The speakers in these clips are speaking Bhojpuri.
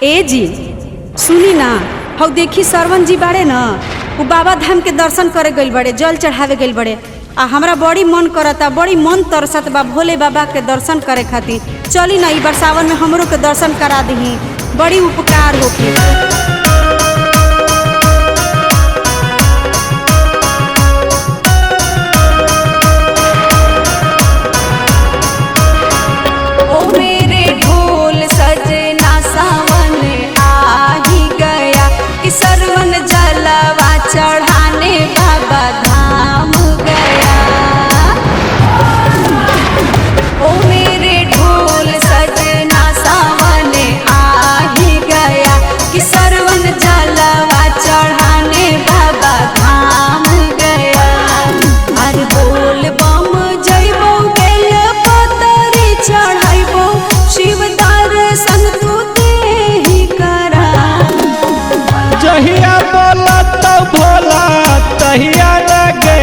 ए जी सुनी ना, हौ देखी सरवन जी बाड़े ना, वो बाबा धाम के दर्शन करे गइल बड़े, जल चढ़ावे गइल बड़े। आ हमरा बड़ी मन करता, बड़ी मन तरसत बा भोले बाबा के दर्शन करे खातिर। चली ना ई बार सावन में हमरो के दर्शन करा दही, बड़ी उपकार होगी। चढ़ाने बाबा धाम गया, ओ मेरे ढोल सजना सावन आ ही गया, कि सरवन जलवा चढ़ाने बाबा धाम गया। हर बोल बम जइबो बेल पतरी चढ़ाइबो, शिव दर्शन तू देहि करा। जहिया बोला भोला तहिया लगे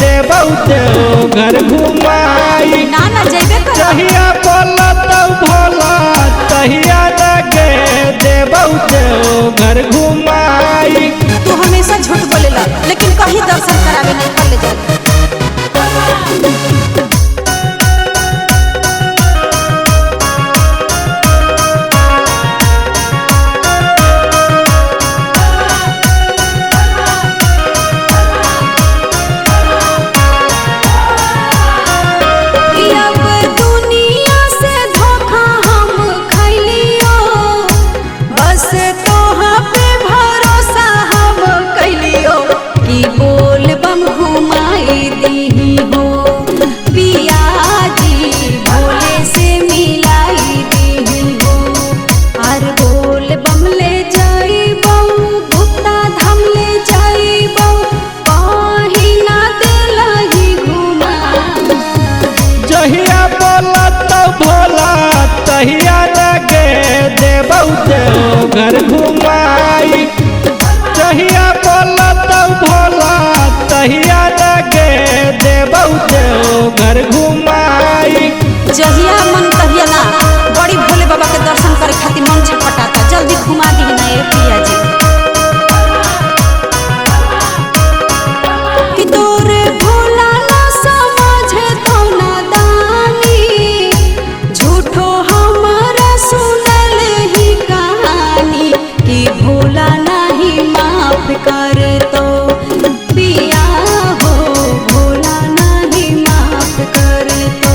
देबौ देव घर घुमाई, नाना जेबे कर। जहिया बोला भोला तहिया लगे देबौ देव घर घुमाई। तू हमेशा झूठ बोलेला, लेकिन कहीं दर्शन करावे नहीं कर ले जा। तहिया लगे देबौ देव घर घुमाई, जहिया बोला भोला तहिया लगे देबौ देव घर घुमाई। जहिया मन तहिया ना, बड़ी भोले बाबा के दर्शन करे खातिर मन छटपटाता, जल्दी घुमा दी ना ए पिया जी। कि तोरे भोला ना समझे तो नादानी, झूठो हमारा सुनल ही कहानी, कि भोला नहीं माफ कर तो पिया हो, भोला नहीं माफ कर तो।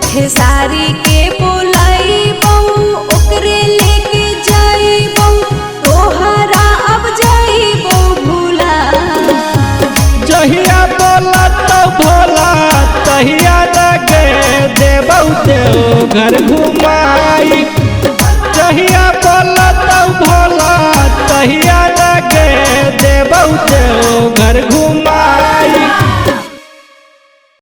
खेसारी के बोलाई बहू ओकरे लेके जाई बहू, तोहरा अब जाई बहू भूला। जहिया बोला भोला तहिया लगे देबौ देव घर घुमाई, जहिया बोला भोला